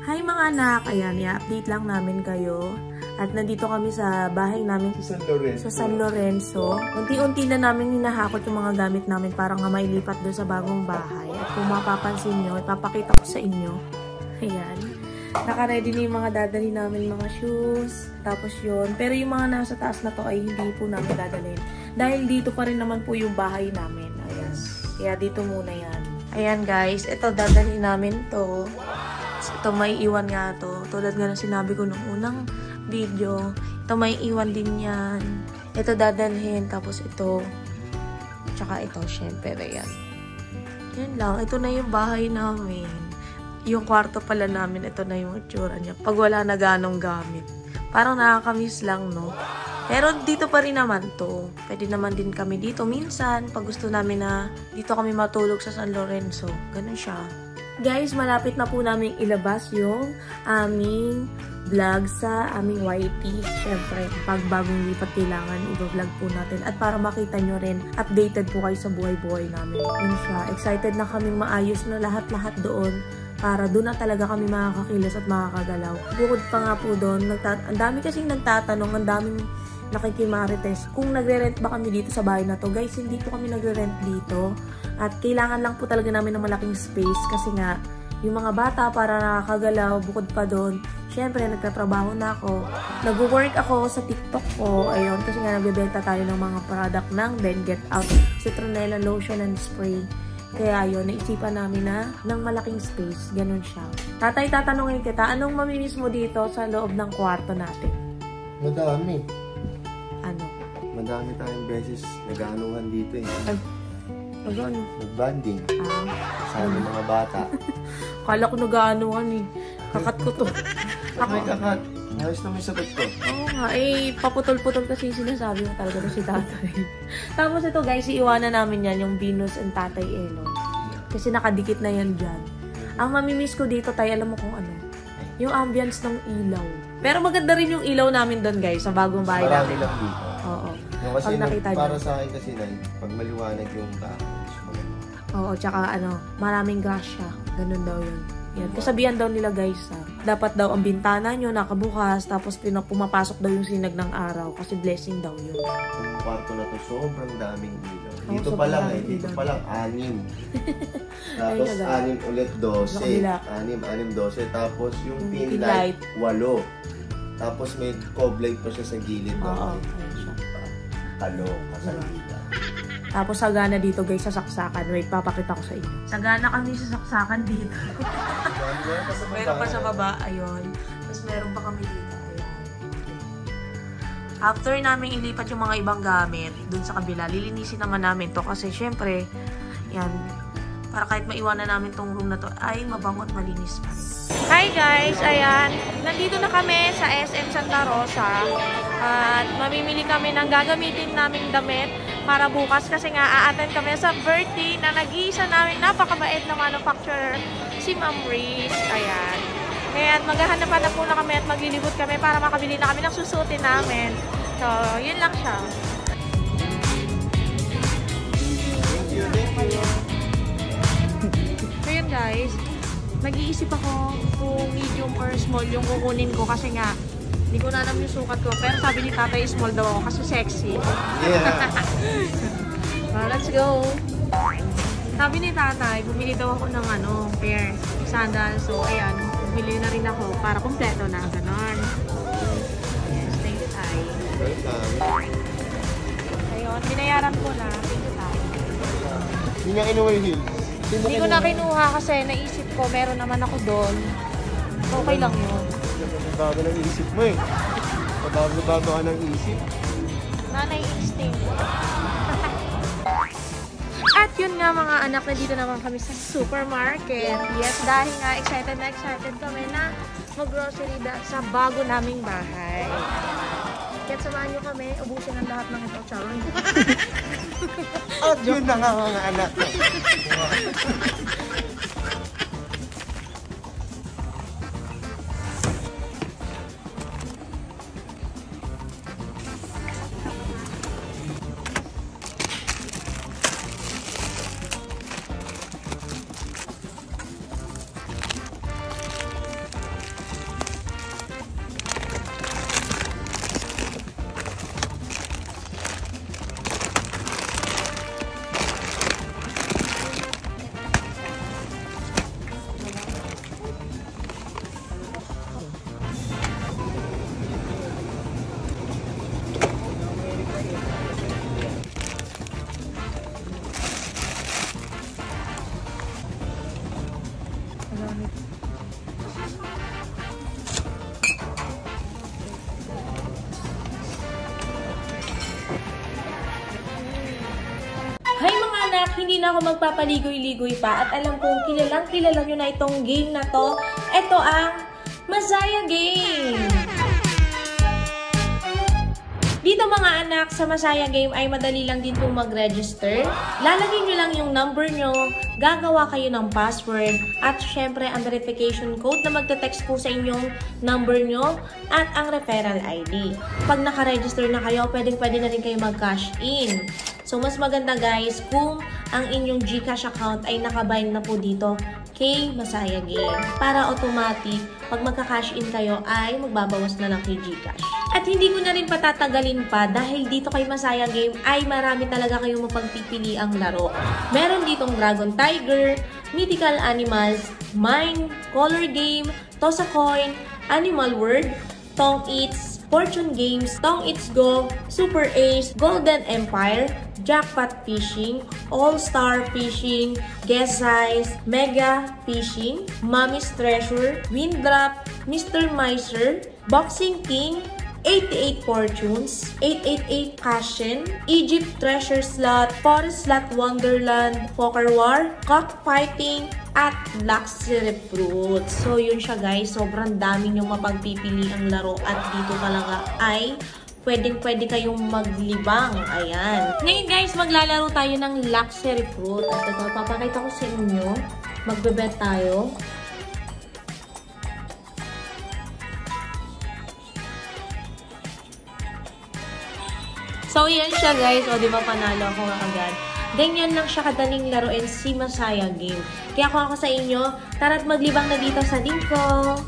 Hi mga anak! Ayan, i-update lang namin kayo. At nandito kami sa bahay namin sa San Lorenzo. Unti-unti na namin hinahakot yung mga gamit namin para nga mailipat doon sa bagong bahay. At kung mapapansin nyo, ipapakita ko sa inyo. Ayan. Naka-ready na yung mga dadalhin namin mga shoes. Tapos yun. Pero yung mga nasa taas na to ay hindi po namin dadalhin. Dahil dito pa rin naman po yung bahay namin. Ayan. Kaya dito muna yan. Ayan guys. Ito dadalhin namin to. Ito may iwan nga to. Tulad nga na sinabi ko nung unang video. Ito may iwan din yan. Ito dadalhin. Tapos ito. Tsaka ito. Syempre. Ayan. Yan lang. Ito na yung bahay namin. Yung kwarto pala namin. Ito na yung itsura niya. Pag wala na ganong gamit. Parang nakakamiss lang, no? Pero dito pa rin naman to. Pwede naman din kami dito. Minsan, pag gusto namin na dito kami matulog sa San Lorenzo. Ganun siya. Guys, malapit na po namin ilabas yung aming vlog sa aming YT. Siyempre, pag bagong lipat kailangan, i-vlog po natin. At para makita nyo rin, updated po kayo sa buhay-buhay namin. Yun siya. Excited na kaming maayos na lahat-lahat doon. Para doon na talaga kami makakakilos at makakagalaw. Bukod pa nga po doon, ang dami kasing nagtatanong, ang daming nakikimarites kung nagre-rent ba kami dito sa bahay na to. Guys, hindi po kami nagre-rent dito. At kailangan lang po talaga namin ng malaking space kasi nga, yung mga bata para nakakagalaw, bukod pa doon, syempre, nagtatrabaho na ako. Nag-work ako sa TikTok ko. Ayun, kasi nga nagbebenta tayo ng mga product ng Then Get Out, Citronella Lotion and Spray. Kaya yun, naisipan namin na ng malaking space. Ganun siya. Tatay, tatanungin kita, anong mamimiss mo dito sa loob ng kwarto natin? Madami. Ano? Madami tayong beses nag-aanuhan dito eh. Ano? Nag-banding. Kasama mga bata. Kala ko nag-aanuhan eh. Kakat ko to. Ay, kakat. Ayos naman yung sagot ko. Oo nga, eh, paputol-putol kasi sinasabi mo talaga na si tatay. Tapos ito guys, iiwanan namin yan, yung Venus and Tatay Elon. Kasi nakadikit na yan dyan. Ang mamimiss ko dito, tayo, alam mo kung ano? Yung ambience ng ilaw. Pero maganda rin yung ilaw namin doon guys, sa bagong bahay namin. Marami lang dito. Oo. No, kasi para sa akin kasi pag maliwanag yung tapos. Oo, tsaka ano, maraming grasya. Ganun daw yun. Yan. Kasabihan daw nila guys, dapat daw ang bintana nyo nakabukas, tapos pumapasok daw yung sinag ng araw kasi blessing daw yun. Yung kwarto na to, sobrang daming ilaw. Dito pa lang dito pa lang 6. Tapos 6 ulit 12. 6, 12. Tapos yung pin light 8. Tapos may cob light pa siya sa gilid. Oo, talo, kasalita. Tapos sagana dito guys sa saksakan. Wait, papakita ko sa inyo. Sagana kami sa saksakan dito. Meron pa sa baba, ayun. Tapos meron pa kami dito, ayun. After namin ilipat yung mga ibang gamit dun sa kabila, lilinisin naman namin to kasi syempre, yan, para kahit maiwanan namin tong room na to, ay mabango at malinis pa rin. Hi guys! Ayan, nandito na kami sa SM Santa Rosa at mamimili kami ng gagamitin naming damit para bukas kasi nga a-attend kami sa birthday na nag-iisa namin napakabait na manufacturer, si Ma'am Riz. Ayan. Kaya maghahanap na po na kami at maglilibot kami para makabili na kami ng susuotin namin. So, yun lang siya. So yun guys, nag-iisip ako kung medium or small yung kukunin ko kasi nga hindi ko na alam yung sukat ko. Pero sabi ni tatay, small daw ako kasi sexy. Yeah. Let's go. Sabi ni tatay, bumili daw ako ng pair, sandals. So, ayan, bumili na rin ako para kompleto na. Ganon. Yes, thank you, tay. Welcome. Ayun, binayaran ko na. Thank you, tay. Hindi nga kinuha yung heels. Hindi ko na kinuha kasi naisip ko, meron naman ako doon. Okay lang yun. Bago ng isip mo eh. Bago ka ng isip. Nanay instinct. At yun nga mga anak, na dito naman kami sa supermarket. Yes, dahil nga excited kami na mag-grocery sa bago naming bahay. Kaya samahan nyo kami, ubusin ang lahat ng ito. Charon. At yun na nga mga anak. hindi na ako magpapaligoy-ligoy pa at alam kong kilala nyo na itong game na to. Ito ang Masaya Game! Dito mga anak, sa Masaya Game ay madali lang din pong mag-register. Lalagay nyo lang yung number nyo, gagawa kayo ng password, at syempre ang verification code na magte-text po sa inyong number nyo at ang referral ID. Pag naka-register na kayo, pwede na rin kayo mag-cash in. So mas maganda guys kung ang inyong GCash account ay nakabind na po dito kay Masaya Game. Para automatic, pag magka-cash in kayo ay magbabawas na lang kay GCash. At hindi ko na rin patatagalin pa dahil dito kay Masaya Game ay marami talaga kayong mapagpipili ang laro. Meron ditong Dragon Tiger, Mythical Animals, Mine, Color Game, Toss a Coin, Animal World, Tong Eats, Fortune Games, Tong Eats Go, Super Ace, Golden Empire, Jackpot Fishing, All-Star Fishing, Guess Size, Mega Fishing, Mommy's Treasure, Windrop, Mr. Miser, Boxing King, 88 Fortunes, 888 Cashin, Egypt Treasure Slot, Forest Slot Wonderland, Poker War, Cockfighting, at Luxury Fruits. So yun siya guys, sobrang dami yung mapagpipili ang laro at dito talaga ay pwede kayong maglibang. Ayan. Ngayon guys, maglalaro tayo ng Luxury Fruit. At ito, papakita ko sa inyo. Magbebet tayo. So, yan siya guys. O, di ba panalo ako agad. Ganyan lang siya kadaling laruin si Masaya Game. Kaya kung ako sa inyo, tara't maglibang na dito sa link ko.